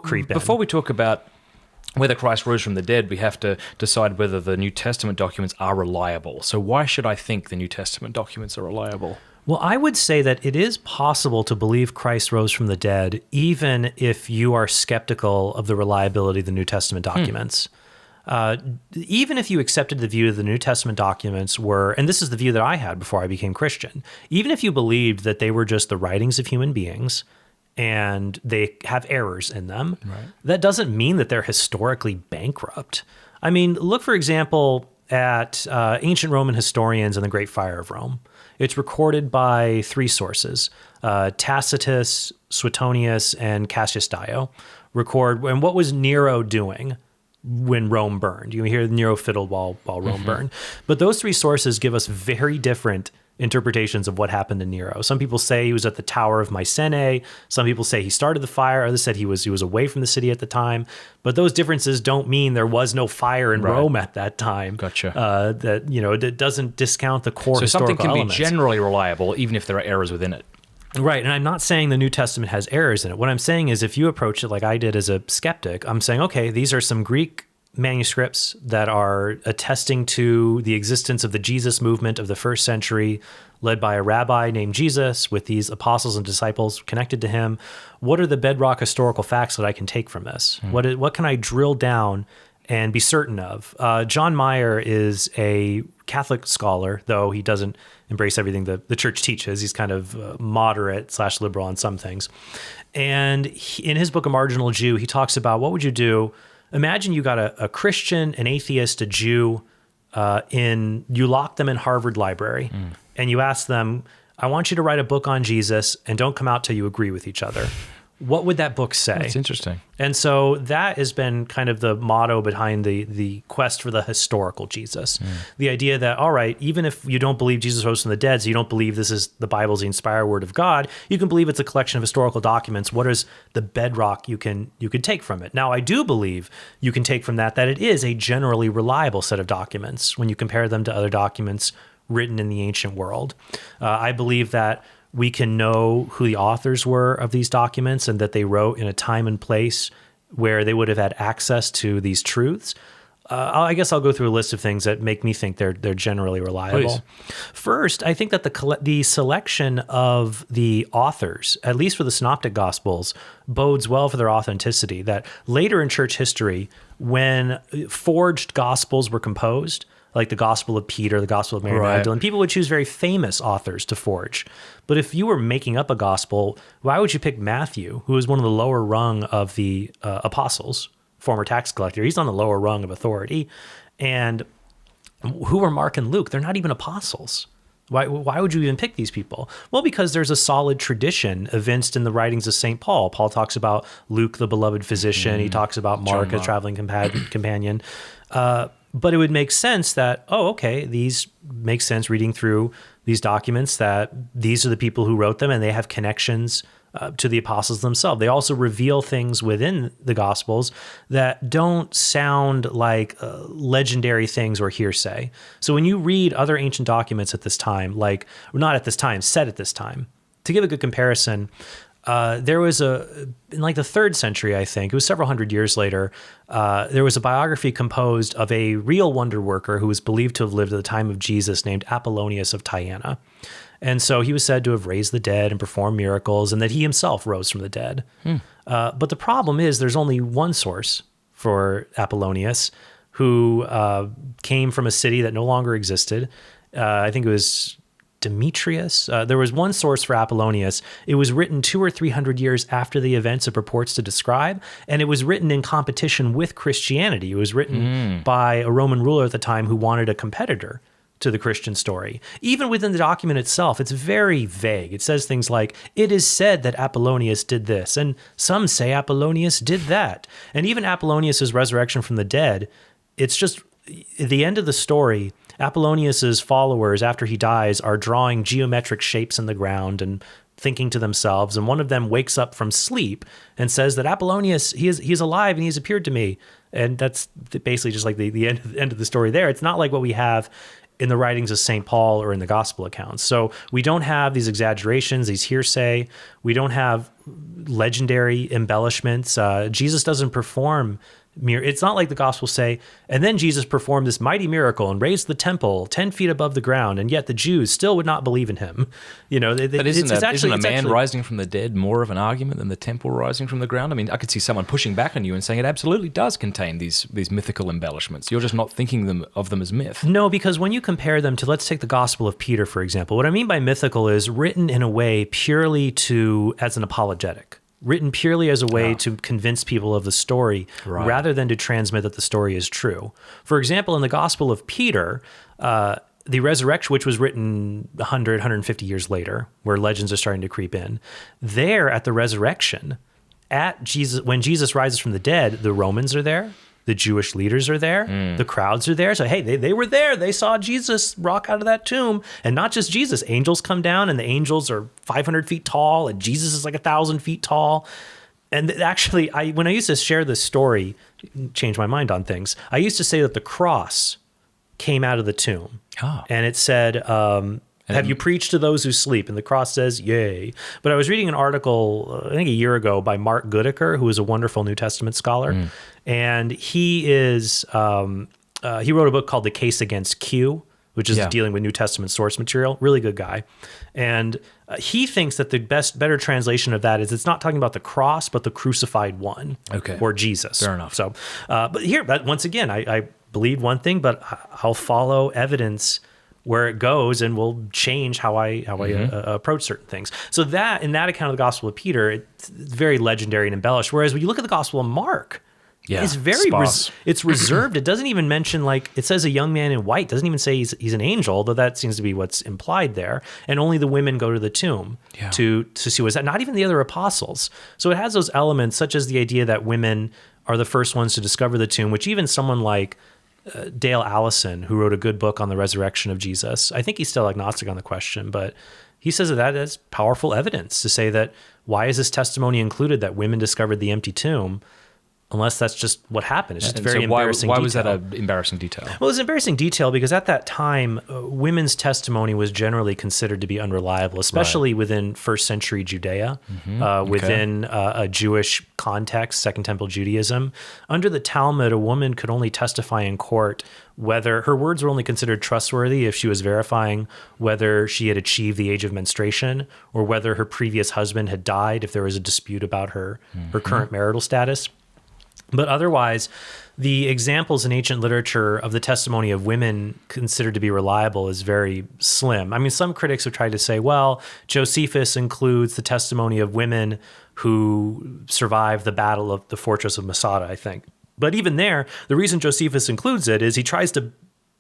creep in. Before we talk about whether Christ rose from the dead, we have to decide whether the New Testament documents are reliable. So why should I think the New Testament documents are reliable? Well, I would say that it is possible to believe Christ rose from the dead, even if you are skeptical of the reliability of the New Testament documents. Even if you accepted the view that the New Testament documents were, and this is the view that I had before I became Christian, even if you believed that they were just the writings of human beings and they have errors in them, that doesn't mean that they're historically bankrupt. I mean, look, for example, at ancient Roman historians and the Great Fire of Rome. It's recorded by three sources, Tacitus, Suetonius, and Cassius Dio, record, and what was Nero doing when Rome burned? You hear Nero fiddled while Rome burned. But those three sources give us very different interpretations of what happened to Nero. Some people say he was at the Tower of Mycenae. Some people say he started the fire. Others said he was away from the city at the time. But those differences don't mean there was no fire in Rome at that time. Gotcha. It doesn't discount the core so historical something can elements. be generally reliable, even if there are errors within it. Right. And I'm not saying the New Testament has errors in it. What I'm saying is if you approach it like I did as a skeptic, I'm saying, okay, these are some Greek manuscripts that are attesting to the existence of the Jesus movement of the first century, led by a rabbi named Jesus with these apostles and disciples connected to him. What are the bedrock historical facts that I can take from this? What can I drill down and be certain of? John Meyer is a Catholic scholar, though he doesn't embrace everything the church teaches. He's kind of moderate/liberal on some things. And in his book, A Marginal Jew, he talks about what would you do. Imagine you got a Christian, an atheist, a Jew, you lock them in Harvard Library, and you ask them, I want you to write a book on Jesus, and don't come out till you agree with each other. What would that book say? That's interesting. And so that has been kind of the motto behind the quest for the historical Jesus. The idea that, all right, even if you don't believe Jesus rose from the dead, so you don't believe this is the Bible's the inspired word of God, you can believe it's a collection of historical documents. What is the bedrock you can take from it? Now, I do believe you can take from that it is a generally reliable set of documents when you compare them to other documents written in the ancient world. I believe that we can know who the authors were of these documents and that they wrote in a time and place where they would have had access to these truths. I guess I'll go through a list of things that make me think they're generally reliable. Please. First, I think that the selection of the authors, at least for the Synoptic Gospels, bodes well for their authenticity. That later in church history, when forged Gospels were composed, like the Gospel of Peter, the Gospel of Mary Magdalene, people would choose very famous authors to forge. But if you were making up a gospel, why would you pick Matthew, who is one of the lower rung of the apostles, former tax collector? He's on the lower rung of authority. And who are Mark and Luke? They're not even apostles. Why would you even pick these people? Well, because there's a solid tradition evinced in the writings of St. Paul. Paul talks about Luke, the beloved physician. He talks about Mark, a traveling companion. But it would make sense that, these make sense reading through these documents that these are the people who wrote them and they have connections to the apostles themselves. They also reveal things within the Gospels that don't sound like legendary things or hearsay. So when you read other ancient documents at this time, set at this time, to give a good comparison, there was in like the 3rd century, I think, it was several hundred years later, there was a biography composed of a real wonder worker who was believed to have lived at the time of Jesus named Polonius of Tyana. And so he was said to have raised the dead and performed miracles and that he himself rose from the dead. But the problem is there's only one source for Polonius, who came from a city that no longer existed. I think it was Demetrius. There was one source for Polonius. It was written 200 or 300 years after the events it purports to describe, and it was written in competition with Christianity. It was written by a Roman ruler at the time who wanted a competitor to the Christian story. Even within the document itself, it's very vague. It says things like, it is said that Polonius did this, and some say Polonius did that. And even Polonius's resurrection from the dead, it's just, at the end of the story, Polonius's followers, after he dies, are drawing geometric shapes in the ground and thinking to themselves, and one of them wakes up from sleep and says that Polonius, he's alive and he's appeared to me. And that's basically just like the end of the story there. It's not like what we have in the writings of St. Paul or in the gospel accounts. So we don't have these exaggerations, these hearsay. We don't have legendary embellishments. Jesus doesn't perform it's not like the Gospels say, and then Jesus performed this mighty miracle and raised the temple 10 feet above the ground, and yet the Jews still would not believe in him. But isn't a man rising from the dead more of an argument than the temple rising from the ground? I mean, I could see someone pushing back on you and saying it absolutely does contain these mythical embellishments. You're just not thinking of them as myth. No, because when you compare them to, let's take the Gospel of Peter, for example, what I mean by mythical is written in a way purely as an apologetic. Written purely as a way to convince people of the story rather than to transmit that the story is true. For example, in the Gospel of Peter, the resurrection, which was written 100, 150 years later, where legends are starting to creep in, there at the resurrection, when Jesus rises from the dead, the Romans are there. The Jewish leaders are there. The crowds are there. So, hey, they were there. They saw Jesus rock out of that tomb. And not just Jesus. Angels come down, and the angels are 500 feet tall, and Jesus is like 1,000 feet tall. And actually, when I used to share this story, change my mind on things, I used to say that the cross came out of the tomb. And it said, have you preached to those who sleep? And the cross says, yay. But I was reading an article, I think a year ago, by Mark Goodacre, who is a wonderful New Testament scholar. And he wrote a book called The Case Against Q, which is dealing with New Testament source material. Really good guy. And he thinks that the better translation of that is it's not talking about the cross, but the crucified one. Or Jesus. Fair enough. So, but here, once again, I believe one thing, but I'll follow evidence where it goes, and will change how I approach certain things. So that in that account of the Gospel of Peter, it's very legendary and embellished. Whereas when you look at the Gospel of Mark, it's very it's reserved. It doesn't even mention, like, it says a young man in white. It doesn't even say he's an angel, though that seems to be what's implied there. And only the women go to the tomb to see what's that. Not even the other apostles. So it has those elements, such as the idea that women are the first ones to discover the tomb, which even someone like Dale Allison, who wrote a good book on the resurrection of Jesus, I think he's still agnostic on the question, but he says that is powerful evidence to say that why is this testimony included that women discovered the empty tomb, unless that's just what happened. It's just a very embarrassing detail. Why was that an embarrassing detail? Well, it's an embarrassing detail because at that time, women's testimony was generally considered to be unreliable, especially within first century Judea, within a Jewish context, Second Temple Judaism. Under the Talmud, a woman could only testify in court whether her words were only considered trustworthy if she was verifying whether she had achieved the age of menstruation or whether her previous husband had died, if there was a dispute about her current marital status. But otherwise, the examples in ancient literature of the testimony of women considered to be reliable is very slim. I mean, some critics have tried to say, well, Josephus includes the testimony of women who survived the battle of the fortress of Masada, I think. But even there, the reason Josephus includes it is he tries to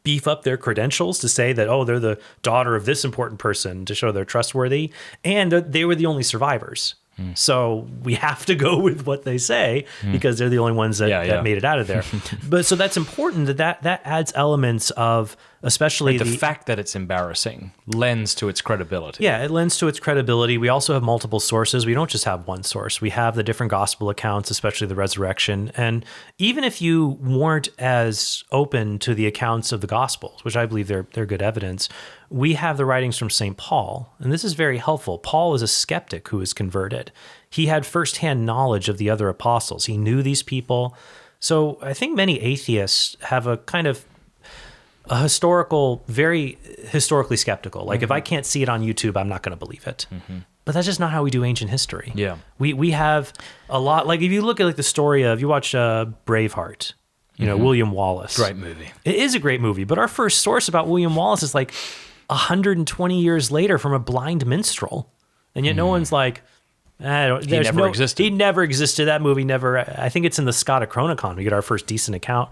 beef up their credentials to say that, oh, they're the daughter of this important person, to show they're trustworthy, and they were the only survivors. So we have to go with what they say because they're the only ones that made it out of there. But so that's important that adds elements of, especially the fact that it's embarrassing lends to its credibility. Yeah, it lends to its credibility. We also have multiple sources. We don't just have one source. We have the different gospel accounts, especially the resurrection. And even if you weren't as open to the accounts of the gospels, which I believe they're good evidence, we have the writings from St. Paul, and this is very helpful. Paul was a skeptic who was converted. He had firsthand knowledge of the other apostles. He knew these people. So I think many atheists have a kind of very historically skeptical. Like, if I can't see it on YouTube, I'm not going to believe it. But that's just not how we do ancient history. Yeah. We have a lot, like if you look at like the story of, you watch Braveheart, William Wallace. Great movie. It is a great movie, but our first source about William Wallace is like 120 years later from a blind minstrel. And yet no one's like, he never existed. He never existed. That movie never, I think it's in the Scotta Chronicon. We get our first decent account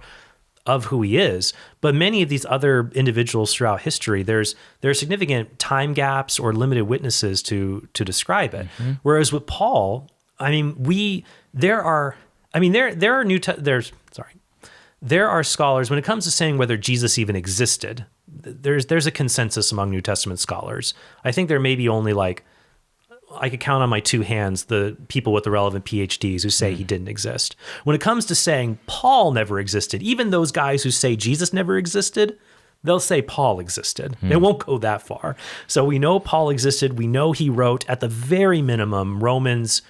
of who he is. But many of these other individuals throughout history, there are significant time gaps or limited witnesses to describe it. Whereas with Paul, I mean, there are scholars, when it comes to saying whether Jesus even existed, there's a consensus among New Testament scholars. I think there may be only I could count on my two hands the people with the relevant PhDs who say he didn't exist. When it comes to saying Paul never existed, even those guys who say Jesus never existed, they'll say Paul existed. They won't go that far. So we know Paul existed. We know he wrote, at the very minimum, Romans,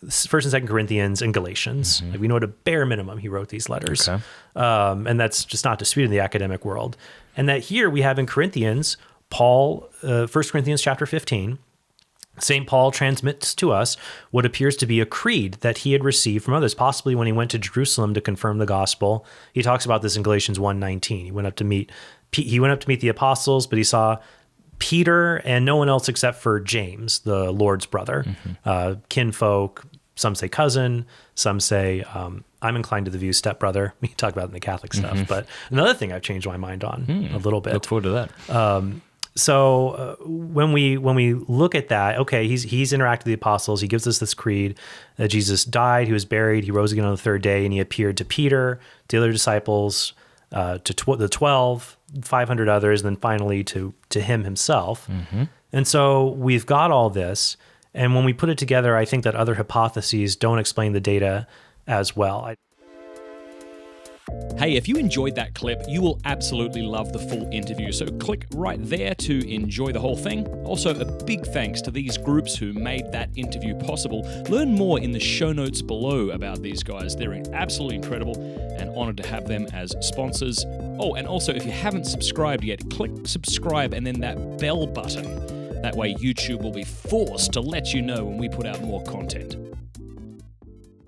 1st and 2nd Corinthians, and Galatians. Like, we know at a bare minimum he wrote these letters. Okay. And that's just not disputed in the academic world. And that here we have in Corinthians, Paul, 1 Corinthians chapter 15, St. Paul transmits to us what appears to be a creed that he had received from others, possibly when he went to Jerusalem to confirm the gospel. He talks about this in Galatians 1:19. He went up to meet the apostles, but he saw Peter and no one else except for James, the Lord's brother, kinfolk. Some say cousin, some say, I'm inclined to the view stepbrother. We can talk about it in the Catholic stuff, but another thing I've changed my mind on a little bit. Look forward to that. So when we look at that, okay, he's interacted with the apostles. He gives us this creed that Jesus died, he was buried, he rose again on the third day, and he appeared to Peter, the other disciples, to the 12, 500 others, and then finally to him himself. And so we've got all this, and when we put it together, I think that other hypotheses don't explain the data as well. Hey, if you enjoyed that clip, you will absolutely love the full interview, so click right there to enjoy the whole thing. Also, a big thanks to these groups who made that interview possible. Learn more in the show notes below about these guys. They're absolutely incredible and honored to have them as sponsors. Oh, and also, if you haven't subscribed yet, click subscribe and then that bell button. That way YouTube will be forced to let you know when we put out more content.